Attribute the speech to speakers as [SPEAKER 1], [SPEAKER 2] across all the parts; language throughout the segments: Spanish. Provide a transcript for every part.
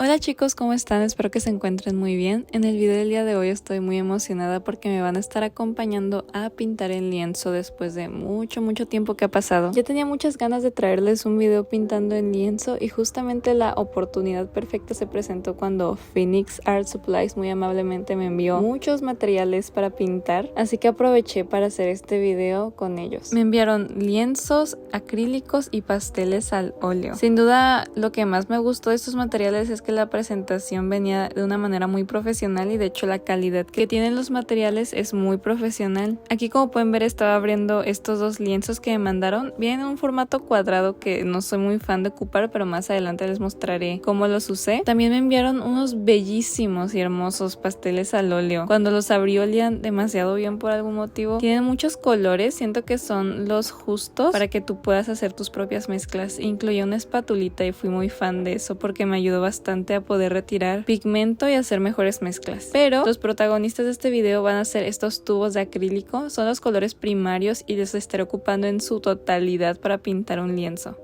[SPEAKER 1] Hola chicos, ¿cómo están? Espero que se encuentren muy bien. En el video del día de hoy estoy muy emocionada porque me van a estar acompañando a pintar el lienzo después de mucho tiempo que ha pasado. Ya tenía muchas ganas de traerles un video pintando en lienzo y justamente la oportunidad perfecta se presentó cuando Phoenix Art Supplies muy amablemente me envió muchos materiales para pintar, así que aproveché para hacer este video con ellos. Me enviaron lienzos, acrílicos y pasteles al óleo. Sin duda lo que más me gustó de estos materiales es que la presentación venía de una manera muy profesional y de hecho la calidad que tienen los materiales es muy profesional. Aquí, como pueden ver, estaba abriendo estos dos lienzos que me mandaron. Vienen en un formato cuadrado que no soy muy fan de ocupar, pero más adelante les mostraré cómo los usé. También me enviaron unos bellísimos y hermosos pasteles al óleo. Cuando los abrí olían demasiado bien por algún motivo. Tienen muchos colores, siento que son los justos para que tú puedas hacer tus propias mezclas. Incluía una espatulita y fui muy fan de eso porque me ayudó bastante a poder retirar pigmento y hacer mejores mezclas. Pero los protagonistas de este video van a ser estos tubos de acrílico, son los colores primarios y los estaré ocupando en su totalidad para pintar un lienzo.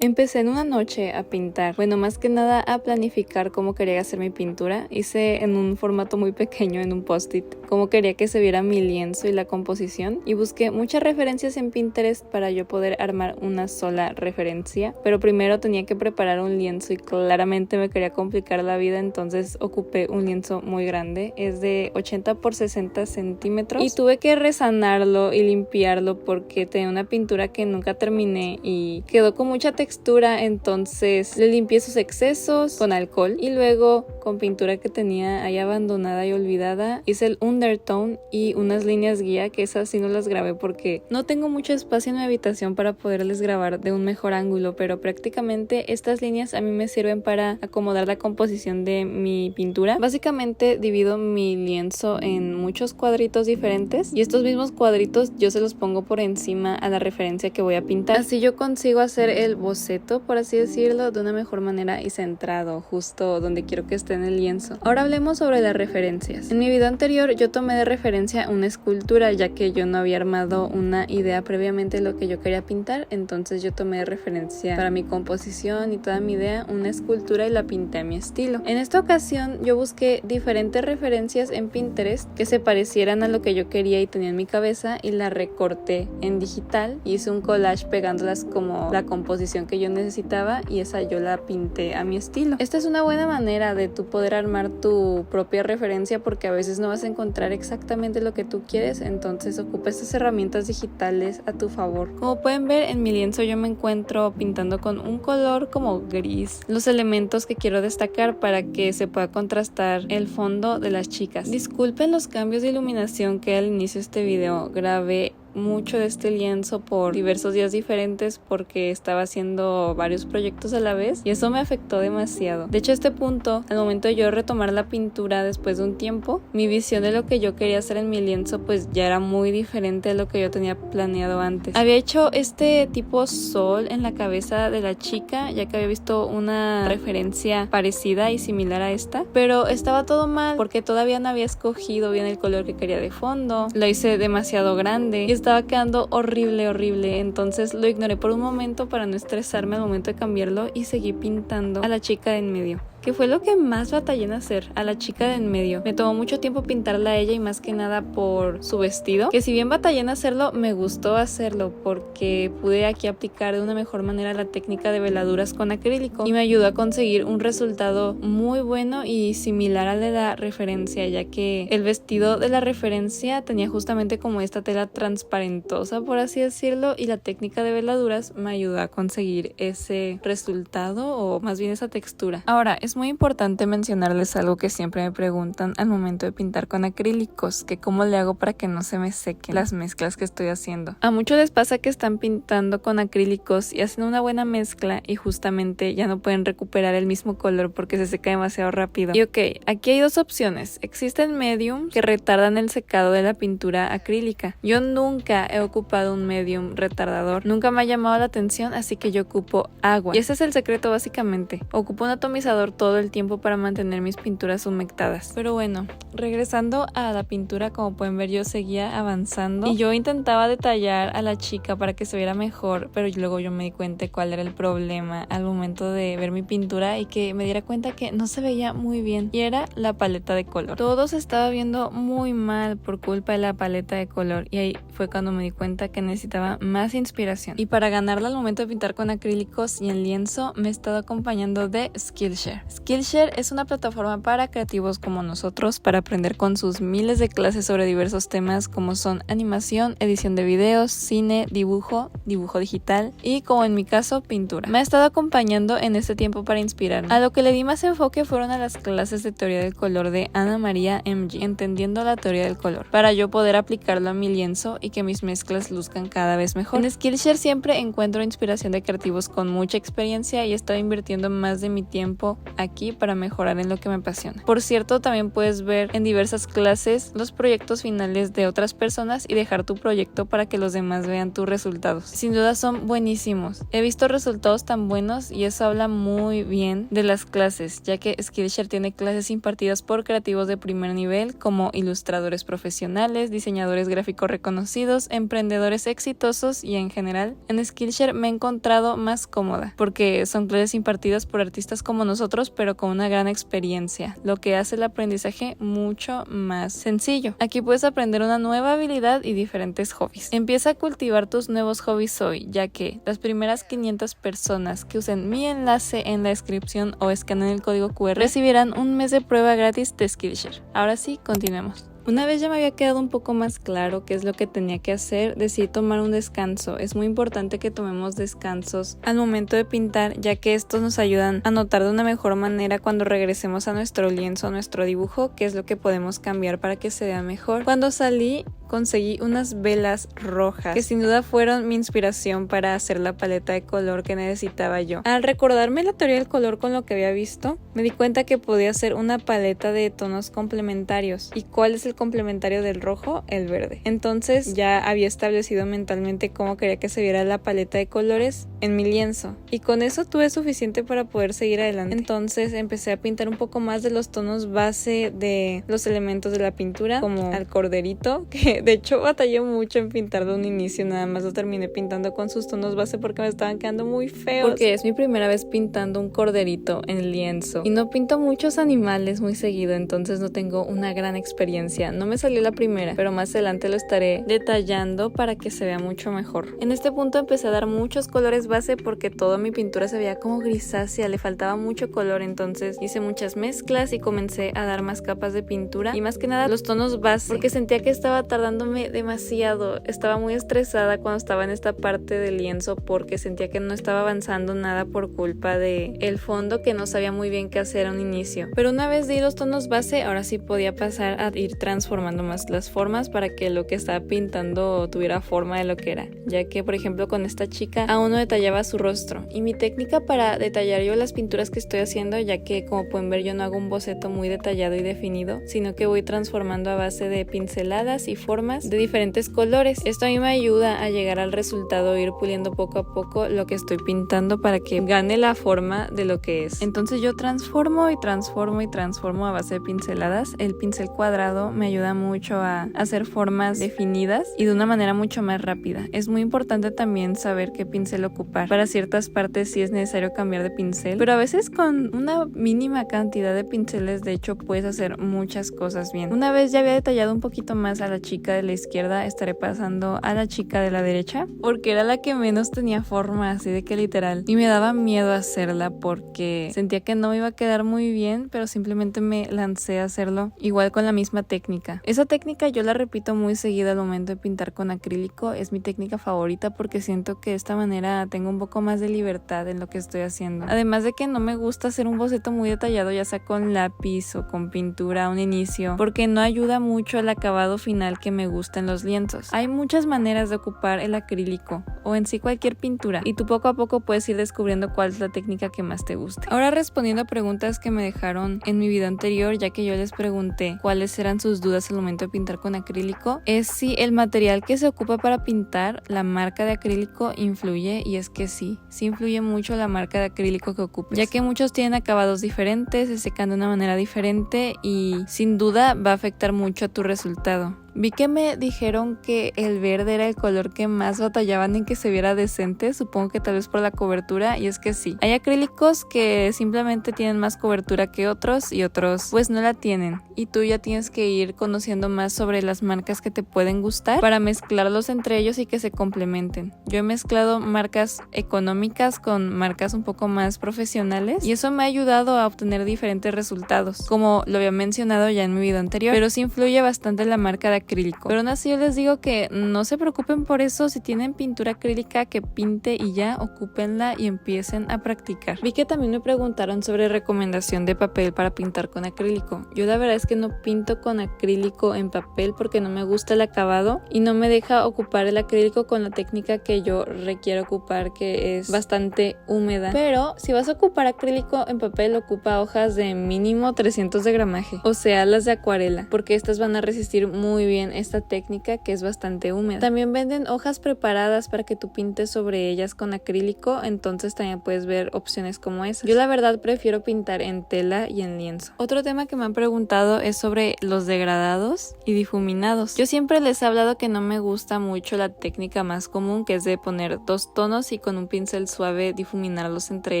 [SPEAKER 1] Empecé en una noche a pintar, bueno, más que nada a planificar cómo quería hacer mi pintura. Hice en un formato muy pequeño, en un post-it, cómo quería que se viera mi lienzo y la composición, y busqué muchas referencias en Pinterest para yo poder armar una sola referencia, pero primero tenía que preparar un lienzo y claramente me quería complicar la vida, entonces ocupé un lienzo muy grande, es de 80 por 60 centímetros y tuve que resanarlo y limpiarlo porque tenía una pintura que nunca terminé y quedó con mucha textura. Entonces le limpié sus excesos con alcohol y luego con pintura que tenía ahí abandonada y olvidada hice el undertone y unas líneas guía, que esas sí no las grabé porque no tengo mucho espacio en mi habitación para poderles grabar de un mejor ángulo, pero prácticamente estas líneas a mí me sirven para acomodar la composición de mi pintura. Básicamente divido mi lienzo en muchos cuadritos diferentes y estos mismos cuadritos yo se los pongo por encima a la referencia que voy a pintar. Así yo consigo hacer el boceto, por así decirlo, de una mejor manera y centrado, justo donde quiero que esté en el lienzo. Ahora hablemos sobre las referencias. En mi video anterior yo tomé de referencia una escultura, ya que yo no había armado una idea previamente de lo que yo quería pintar, entonces yo tomé de referencia para mi composición y toda mi idea una escultura y la pinté a mi estilo. En esta ocasión yo busqué diferentes referencias en Pinterest que se parecieran a lo que yo quería y tenía en mi cabeza y la recorté en digital y hice un collage pegándolas como la composición que yo necesitaba y esa yo la pinté a mi estilo. Esta es una buena manera de tú poder armar tu propia referencia porque a veces no vas a encontrar exactamente lo que tú quieres, entonces ocupa estas herramientas digitales a tu favor. Como pueden ver, en mi lienzo yo me encuentro pintando con un color como gris los elementos que quiero destacar para que se pueda contrastar el fondo de las chicas. Disculpen los cambios de iluminación que al inicio de este video grabé mucho de este lienzo por diversos días diferentes porque estaba haciendo varios proyectos a la vez y eso me afectó demasiado. De hecho, a este punto, al momento de yo retomar la pintura después de un tiempo, mi visión de lo que yo quería hacer en mi lienzo pues ya era muy diferente de lo que yo tenía planeado antes. Había hecho este tipo sol en la cabeza de la chica, ya que había visto una referencia parecida y similar a esta, pero estaba todo mal porque todavía no había escogido bien el color que quería de fondo, lo hice demasiado grande y estaba quedando horrible, entonces lo ignoré por un momento para no estresarme al momento de cambiarlo y seguí pintando a la chica de en medio, que fue lo que más batallé en hacer, a la chica de en medio. Me tomó mucho tiempo pintarla a ella y más que nada por su vestido, que si bien batallé en hacerlo, me gustó hacerlo porque pude aquí aplicar de una mejor manera la técnica de veladuras con acrílico y me ayudó a conseguir un resultado muy bueno y similar al de la referencia, ya que el vestido de la referencia tenía justamente como esta tela transparentosa, por así decirlo, y la técnica de veladuras me ayudó a conseguir ese resultado o más bien esa textura. Ahora, es muy importante mencionarles algo que siempre me preguntan al momento de pintar con acrílicos, que cómo le hago para que no se me sequen las mezclas que estoy haciendo. A muchos les pasa que están pintando con acrílicos y hacen una buena mezcla y justamente ya no pueden recuperar el mismo color porque se seca demasiado rápido. Y ok, aquí hay dos opciones. Existen mediums que retardan el secado de la pintura acrílica. Yo nunca he ocupado un medium retardador, nunca me ha llamado la atención, así que yo ocupo agua. Y ese es el secreto básicamente. Ocupo un atomizador todo el tiempo para mantener mis pinturas humectadas. Pero bueno, regresando a la pintura, como pueden ver, yo seguía avanzando y yo intentaba detallar a la chica para que se viera mejor, pero luego yo me di cuenta cuál era el problema al momento de ver mi pintura y que me diera cuenta que no se veía muy bien, y era la paleta de color. Todo se estaba viendo muy mal por culpa de la paleta de color, y ahí fue cuando me di cuenta que necesitaba más inspiración. Y para ganarla al momento de pintar con acrílicos y en lienzo, me he estado acompañando de Skillshare. Skillshare es una plataforma para creativos como nosotros para aprender con sus miles de clases sobre diversos temas como son animación, edición de videos, cine, dibujo digital y, como en mi caso, pintura. Me ha estado acompañando en este tiempo para inspirarme. A lo que le di más enfoque fueron a las clases de teoría del color de Ana María MG, entendiendo la teoría del color, para yo poder aplicarlo a mi lienzo y que mis mezclas luzcan cada vez mejor. En Skillshare siempre encuentro inspiración de creativos con mucha experiencia y he estado invirtiendo más de mi tiempo aquí para mejorar en lo que me apasiona. Por cierto, también puedes ver en diversas clases los proyectos finales de otras personas y dejar tu proyecto para que los demás vean tus resultados. Sin duda son buenísimos. He visto resultados tan buenos y eso habla muy bien de las clases, ya que Skillshare tiene clases impartidas por creativos de primer nivel como ilustradores profesionales, diseñadores gráficos reconocidos, emprendedores exitosos, y en general en Skillshare me he encontrado más cómoda porque son clases impartidas por artistas como nosotros pero con una gran experiencia, lo que hace el aprendizaje mucho más sencillo. Aquí puedes aprender una nueva habilidad y diferentes hobbies. Empieza a cultivar tus nuevos hobbies hoy, ya que las primeras 500 personas que usen mi enlace en la descripción o escaneen el código QR recibirán un mes de prueba gratis de Skillshare. Ahora sí, continuemos. Una vez ya me había quedado un poco más claro qué es lo que tenía que hacer, decidí tomar un descanso. Es muy importante que tomemos descansos al momento de pintar, ya que estos nos ayudan a notar de una mejor manera cuando regresemos a nuestro lienzo, a nuestro dibujo, qué es lo que podemos cambiar para que se vea mejor. Cuando salí, conseguí unas velas rojas que sin duda fueron mi inspiración para hacer la paleta de color que necesitaba yo. Al recordarme la teoría del color con lo que había visto, me di cuenta que podía hacer una paleta de tonos complementarios. ¿Y cuál es el complementario del rojo? El verde. Entonces ya había establecido mentalmente cómo quería que se viera la paleta de colores en mi lienzo, y con eso tuve suficiente para poder seguir adelante. Entonces empecé a pintar un poco más de los tonos base de los elementos de la pintura, como al corderito, que de hecho batallé mucho en pintar de un inicio, nada más lo terminé pintando con sus tonos base porque me estaban quedando muy feos. Porque es mi primera vez pintando un corderito en lienzo y no pinto muchos animales muy seguido, entonces no tengo una gran experiencia. No me salió la primera, pero más adelante lo estaré detallando para que se vea mucho mejor. En este punto empecé a dar muchos colores base porque toda mi pintura se veía como grisácea, le faltaba mucho color, entonces hice muchas mezclas y comencé a dar más capas de pintura y más que nada los tonos base, porque sentía que estaba tardándome demasiado. Estaba muy estresada cuando estaba en esta parte del lienzo porque sentía que no estaba avanzando nada por culpa de el fondo, que no sabía muy bien qué hacer a un inicio. Pero una vez di los tonos base, ahora sí podía pasar a ir transformando más las formas para que lo que estaba pintando tuviera forma de lo que era, ya que por ejemplo con esta chica aún no detallaba su rostro. Y mi técnica para detallar yo las pinturas que estoy haciendo, ya que como pueden ver yo no hago un boceto muy detallado y definido, sino que voy transformando a base de pinceladas y formas de diferentes colores. Esto a mí me ayuda a llegar al resultado, ir puliendo poco a poco lo que estoy pintando para que gane la forma de lo que es. Entonces yo transformo y transformo y transformo a base de pinceladas. El pincel cuadrado me ayuda mucho a hacer formas definidas y de una manera mucho más rápida. Es muy importante también saber qué pincel ocupar. Para ciertas partes sí es necesario cambiar de pincel, pero a veces con una mínima cantidad de pinceles de hecho puedes hacer muchas cosas bien. Una vez ya había detallado un poquito más a la chica de la izquierda, estaré pasando a la chica de la derecha porque era la que menos tenía forma, así de que literal, y me daba miedo hacerla porque sentía que no me iba a quedar muy bien, pero simplemente me lancé a hacerlo igual con la misma técnica. Esa técnica yo la repito muy seguido al momento de pintar con acrílico, es mi técnica favorita porque siento que de esta manera tengo un poco más de libertad en lo que estoy haciendo. Además de que no me gusta hacer un boceto muy detallado, ya sea con lápiz o con pintura a un inicio, porque no ayuda mucho al acabado final que me gusten los lienzos. Hay muchas maneras de ocupar el acrílico o en sí cualquier pintura y tú poco a poco puedes ir descubriendo cuál es la técnica que más te guste. Ahora, respondiendo a preguntas que me dejaron en mi video anterior, ya que yo les pregunté cuáles eran sus dudas al momento de pintar con acrílico, es si el material que se ocupa para pintar, la marca de acrílico, influye, y es que sí influye mucho la marca de acrílico que ocupes, ya que muchos tienen acabados diferentes, se secan de una manera diferente y sin duda va a afectar mucho a tu resultado. Vi que me dijeron que el verde era el color que más batallaban en que se viera decente, supongo que tal vez por la cobertura, y es que sí. Hay acrílicos que simplemente tienen más cobertura que otros y otros pues no la tienen, y tú ya tienes que ir conociendo más sobre las marcas que te pueden gustar para mezclarlos entre ellos y que se complementen. Yo he mezclado marcas económicas con marcas un poco más profesionales y eso me ha ayudado a obtener diferentes resultados, como lo había mencionado ya en mi video anterior, pero sí influye bastante la marca de acrílico. Pero aún así yo les digo que no se preocupen por eso. Si tienen pintura acrílica, que pinte y ya, ocúpenla y empiecen a practicar. Vi que también me preguntaron sobre recomendación de papel para pintar con acrílico. Yo la verdad es que no pinto con acrílico en papel porque no me gusta el acabado y no me deja ocupar el acrílico con la técnica que yo requiero ocupar, que es bastante húmeda. Pero si vas a ocupar acrílico en papel, ocupa hojas de mínimo 300 de gramaje, o sea las de acuarela, porque estas van a resistir muy bien esta técnica que es bastante húmeda. También venden hojas preparadas para que tú pintes sobre ellas con acrílico, entonces también puedes ver opciones como esas. Yo la verdad prefiero pintar en tela y en lienzo. Otro tema que me han preguntado es sobre los degradados y difuminados. Yo siempre les he hablado que no me gusta mucho la técnica más común, que es de poner 2 tonos y con un pincel suave difuminarlos entre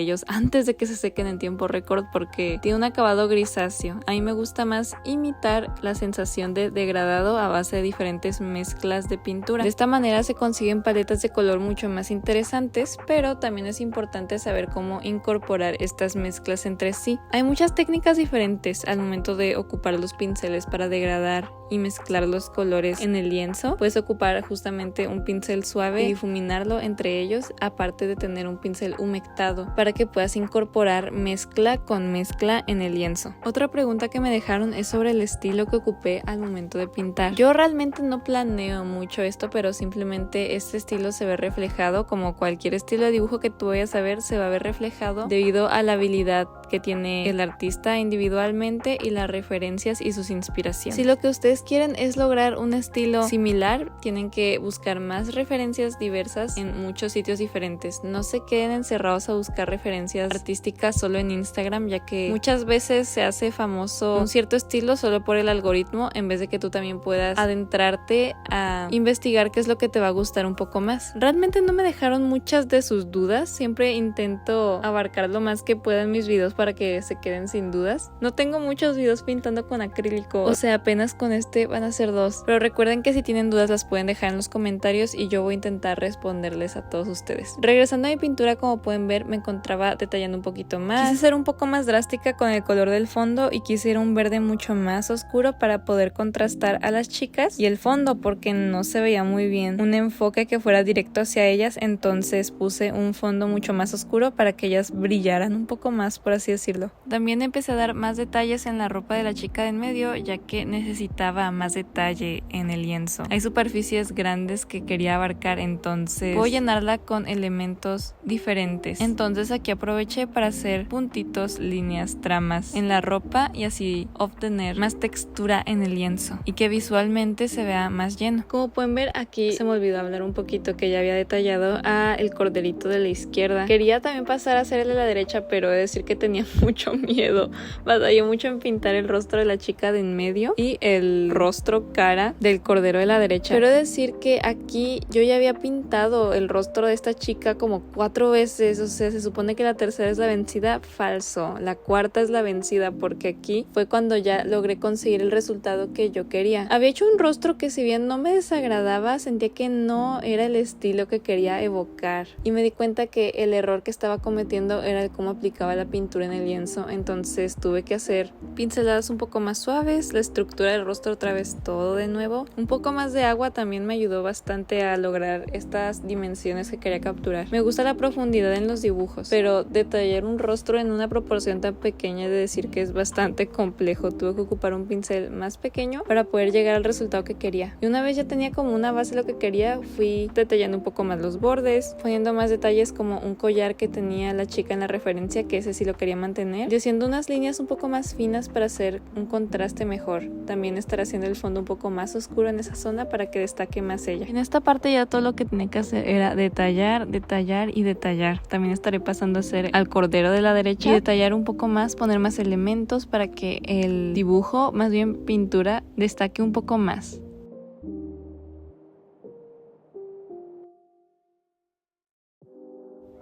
[SPEAKER 1] ellos antes de que se sequen en tiempo récord, porque tiene un acabado grisáceo. A mí me gusta más imitar la sensación de degradado a base de diferentes mezclas de pintura. De esta manera se consiguen paletas de color mucho más interesantes, pero también es importante saber cómo incorporar estas mezclas entre sí. Hay muchas técnicas diferentes al momento de ocupar los pinceles para degradar y mezclar los colores en el lienzo. Puedes ocupar justamente un pincel suave y difuminarlo entre ellos, aparte de tener un pincel humectado para que puedas incorporar mezcla con mezcla en el lienzo. Otra pregunta que me dejaron es sobre el estilo que ocupé al momento de pintar. Yo realmente no planeo mucho esto, pero simplemente este estilo se ve reflejado, como cualquier estilo de dibujo que tú vayas a ver, se va a ver reflejado debido a la habilidad que tiene el artista individualmente y las referencias y sus inspiraciones. Si lo que ustedes quieren es lograr un estilo similar, tienen que buscar más referencias diversas en muchos sitios diferentes. No se queden encerrados a buscar referencias artísticas solo en Instagram, ya que muchas veces se hace famoso un cierto estilo solo por el algoritmo, en vez de que tú también puedas adentrarte a investigar qué es lo que te va a gustar un poco más. Realmente no me dejaron muchas de sus dudas, siempre intento abarcar lo más que pueda en mis videos para que se queden sin dudas. No tengo muchos videos pintando con acrílico, o sea, apenas con este van a ser 2, pero recuerden que si tienen dudas las pueden dejar en los comentarios y yo voy a intentar responderles a todos ustedes. Regresando a mi pintura, como pueden ver, me encontraba detallando un poquito más. Quise ser un poco más drástica con el color del fondo y quise un verde mucho más oscuro para poder contrastar a las chicas y el fondo, porque no se veía muy bien un enfoque que fuera directo hacia ellas, entonces puse un fondo mucho más oscuro para que ellas brillaran un poco más, por así decirlo. También empecé a dar más detalles en la ropa de la chica de en medio, ya que necesitaba más detalle en el lienzo. Hay superficies grandes que quería abarcar, entonces voy a llenarla con elementos diferentes. Entonces aquí aproveché para hacer puntitos, líneas, tramas en la ropa y así obtener más textura en el lienzo y que visualmente se vea más lleno. Como pueden ver, aquí se me olvidó hablar un poquito que ya había detallado a el corderito de la izquierda. Quería también pasar a hacer el de la derecha, pero he de decir que tenía mucho miedo. Batallé mucho en pintar el rostro de la chica de en medio y el rostro cara del cordero de la derecha. Pero he de decir que aquí yo ya había pintado el rostro de esta chica como 4 veces, o sea, se supone que la tercera es la vencida. Falso, la cuarta es la vencida, porque aquí fue cuando ya logré conseguir el resultado que yo quería. Había hecho un rostro que, si bien no me desagradaba, sentía que no era el estilo que quería evocar y me di cuenta que el error que estaba cometiendo era el cómo aplicaba la pintura pintura en el lienzo, entonces tuve que hacer pinceladas un poco más suaves, la estructura del rostro otra vez todo de nuevo. Un poco más de agua también me ayudó bastante a lograr estas dimensiones que quería capturar. Me gusta la profundidad en los dibujos, pero detallar un rostro en una proporción tan pequeña de decir que es bastante complejo. Tuve que ocupar un pincel más pequeño para poder llegar al resultado que quería. Y una vez ya tenía como una base de lo que quería, fui detallando un poco más los bordes, poniendo más detalles como un collar que tenía la chica en la referencia, que ese sí lo quería mantener, y haciendo unas líneas un poco más finas para hacer un contraste mejor. También estar haciendo el fondo un poco más oscuro en esa zona para que destaque más ella. En esta parte ya todo lo que tenía que hacer era detallar, detallar y detallar. También estaré pasando a hacer al cordero de la derecha y detallar un poco más, poner más elementos para que el dibujo, más bien pintura, destaque un poco más.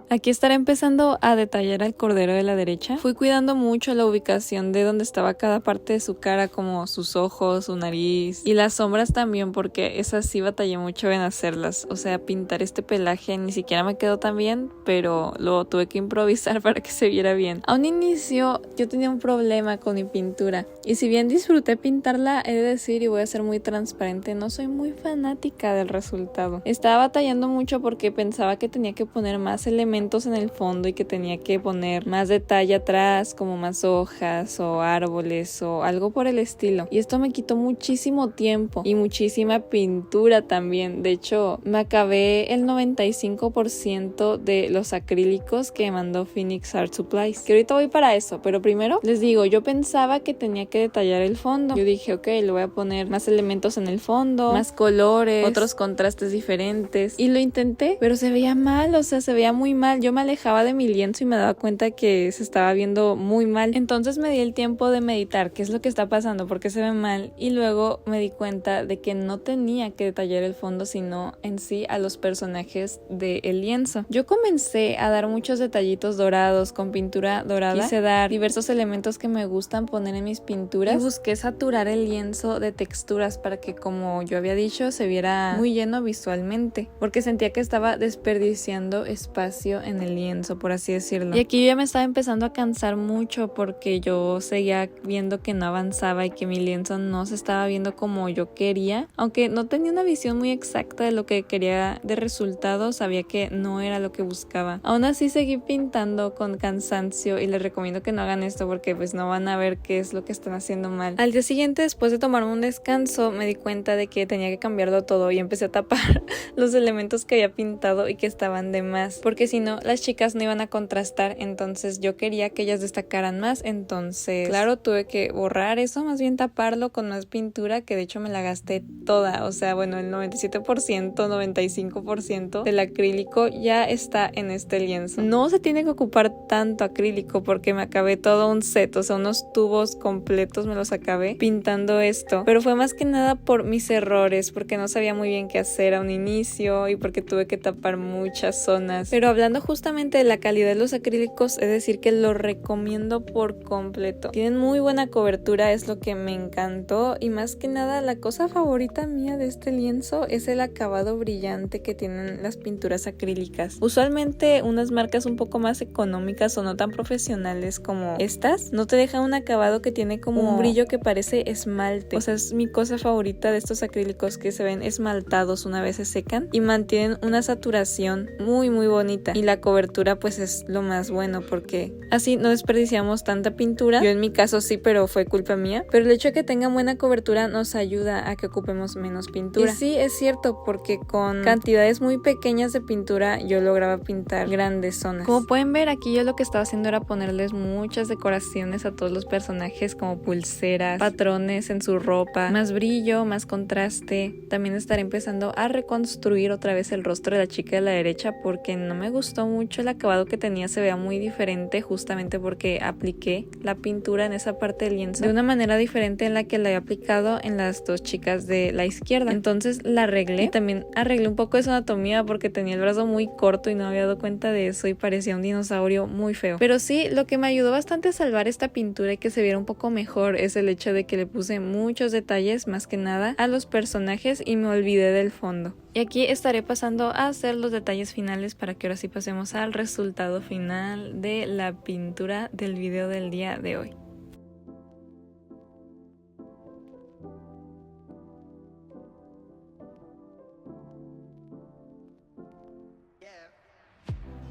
[SPEAKER 1] Aquí estaré empezando a detallar al cordero de la derecha. Fui cuidando mucho la ubicación de donde estaba cada parte de su cara, como sus ojos, su nariz y las sombras también, porque esas sí batallé mucho en hacerlas. O sea, pintar este pelaje ni siquiera me quedó tan bien, pero lo tuve que improvisar para que se viera bien. A un inicio yo tenía un problema con mi pintura, y si bien disfruté pintarla, he de decir, y voy a ser muy transparente, no soy muy fanática del resultado. Estaba batallando mucho porque pensaba que tenía que poner más elementos en el fondo y que tenía que poner más detalle atrás, como más hojas o árboles o algo por el estilo, y esto me quitó muchísimo tiempo y muchísima pintura también. De hecho, me acabé el 95% de los acrílicos que mandó Phoenix Art Supplies, que ahorita voy para eso, pero primero les digo, yo pensaba que tenía que detallar el fondo. Yo dije, ok, le voy a poner más elementos en el fondo, más colores, otros contrastes diferentes, y lo intenté, pero se veía mal, o sea, se veía muy mal. Yo me alejaba de mi lienzo y me daba cuenta que se estaba viendo muy mal. Entonces me di el tiempo de meditar qué es lo que está pasando, por qué se ve mal, y luego me di cuenta de que no tenía que detallar el fondo, sino en sí a los personajes del lienzo. Yo comencé a dar muchos detallitos dorados con pintura dorada. Quise dar diversos elementos que me gustan poner en mis pinturas y busqué saturar el lienzo de texturas para que, como yo había dicho, se viera muy lleno visualmente, porque sentía que estaba desperdiciando espacio en el lienzo, por así decirlo. Y aquí yo ya me estaba empezando a cansar mucho porque yo seguía viendo que no avanzaba y que mi lienzo no se estaba viendo como yo quería. Aunque no tenía una visión muy exacta de lo que quería de resultado, sabía que no era lo que buscaba. Aún así seguí pintando con cansancio, y les recomiendo que no hagan esto porque pues no van a ver qué es lo que están haciendo mal. Al día siguiente, después de tomarme un descanso, me di cuenta de que tenía que cambiarlo todo y empecé a tapar los elementos que había pintado y que estaban de más, porque si no, las chicas no iban a contrastar. Entonces yo quería que ellas destacaran más, entonces claro, tuve que borrar eso, más bien taparlo con más pintura, que de hecho me la gasté toda. O sea, bueno, el 97%, 95% del acrílico ya está en este lienzo. No se tiene que ocupar tanto acrílico porque me acabé todo un set, o sea, unos tubos completos me los acabé pintando esto, pero fue más que nada por mis errores, porque no sabía muy bien qué hacer a un inicio y porque tuve que tapar muchas zonas. Pero hablando justamente de la calidad de los acrílicos, es decir que los recomiendo por completo. Tienen muy buena cobertura, es lo que me encantó, y más que nada la cosa favorita mía de este lienzo es el acabado brillante que tienen las pinturas acrílicas. Usualmente unas marcas un poco más económicas o no tan profesionales como estas no te dejan un acabado que tiene como un brillo que parece esmalte. O sea, es mi cosa favorita de estos acrílicos, que se ven esmaltados una vez se secan y mantienen una saturación muy bonita, y la cobertura pues es lo más bueno porque así no desperdiciamos tanta pintura. Yo en mi caso sí, pero fue culpa mía, pero el hecho de que tengan buena cobertura nos ayuda a que ocupemos menos pintura. Y sí, es cierto, porque con cantidades muy pequeñas de pintura yo lograba pintar grandes zonas. Como pueden ver, aquí yo lo que estaba haciendo era ponerles muchas decoraciones a todos los personajes, como pulseras, patrones en su ropa, más brillo, más contraste. También estaré empezando a reconstruir otra vez el rostro de la chica de la derecha porque no me gustó mucho el acabado que tenía, se veía muy diferente justamente porque apliqué la pintura en esa parte del lienzo de una manera diferente en la que la había aplicado en las dos chicas de la izquierda. Entonces la arreglé y también arreglé un poco de su anatomía porque tenía el brazo muy corto y no había dado cuenta de eso y parecía un dinosaurio muy feo. Pero sí, lo que me ayudó bastante a salvar esta pintura y que se viera un poco mejor es el hecho de que le puse muchos detalles, más que nada a los personajes, y me olvidé del fondo. Y aquí estaré pasando a hacer los detalles finales para que ahora sí pasemos al resultado final de la pintura del video del día de hoy.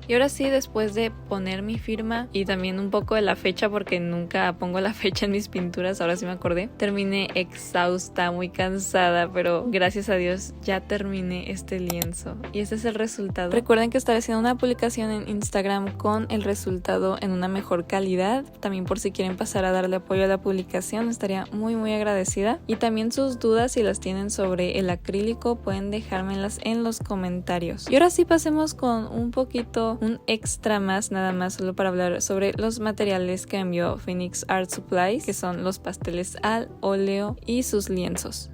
[SPEAKER 1] Y ahora sí, después de poner mi firma y también un poco de la fecha, porque nunca pongo la fecha en mis pinturas, ahora sí me acordé, terminé exhausta, muy cansada, pero gracias a Dios ya terminé este lienzo. Y este es el resultado. Recuerden que estaré haciendo una publicación en Instagram con el resultado en una mejor calidad. También por si quieren pasar a darle apoyo a la publicación, estaría muy agradecida. Y también sus dudas, si las tienen sobre el acrílico, pueden dejármelas en los comentarios. Y ahora sí pasemos con un extra más, nada más solo para hablar sobre los materiales que envió Phoenix Art Supplies, que son los pasteles al óleo y sus lienzos.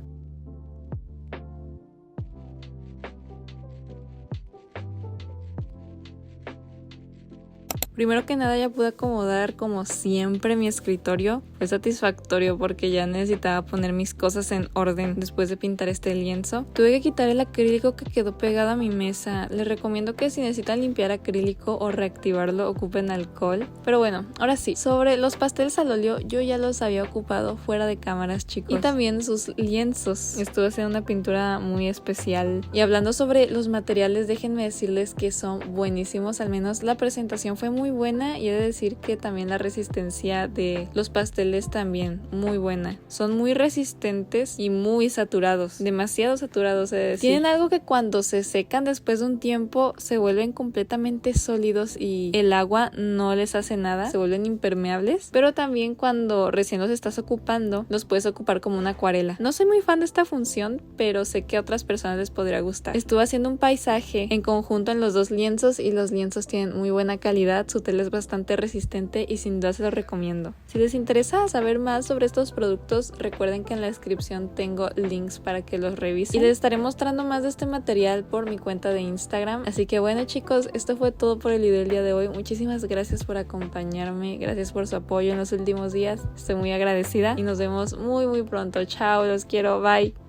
[SPEAKER 1] Primero que nada ya pude acomodar como siempre mi escritorio. Fue satisfactorio porque ya necesitaba poner mis cosas en orden después de pintar este lienzo. Tuve que quitar el acrílico que quedó pegado a mi mesa. Les recomiendo que si necesitan limpiar acrílico o reactivarlo ocupen alcohol. Pero bueno, ahora sí, sobre los pasteles al óleo yo ya los había ocupado fuera de cámaras, chicos. Y también sus lienzos. Estuve haciendo una pintura muy especial. Y hablando sobre los materiales, déjenme decirles que son buenísimos. Al menos la presentación fue muy buena y he de decir que también la resistencia de los pasteles también muy buena. Son muy resistentes y muy saturados, demasiado saturados, he de decir. Tienen algo que cuando se secan después de un tiempo se vuelven completamente sólidos y el agua no les hace nada, se vuelven impermeables, pero también cuando recién los estás ocupando los puedes ocupar como una acuarela. No soy muy fan de esta función, pero sé que a otras personas les podría gustar. Estuve haciendo un paisaje en conjunto en los dos lienzos y los lienzos tienen muy buena calidad. Su tela es bastante resistente y sin duda se los recomiendo. Si les interesa saber más sobre estos productos, recuerden que en la descripción tengo links para que los revisen y les estaré mostrando más de este material por mi cuenta de Instagram. Así que bueno, chicos, esto fue todo por el video del día de hoy. Muchísimas gracias por acompañarme, gracias por su apoyo en los últimos días. Estoy muy agradecida y nos vemos muy pronto. Chao, los quiero, bye.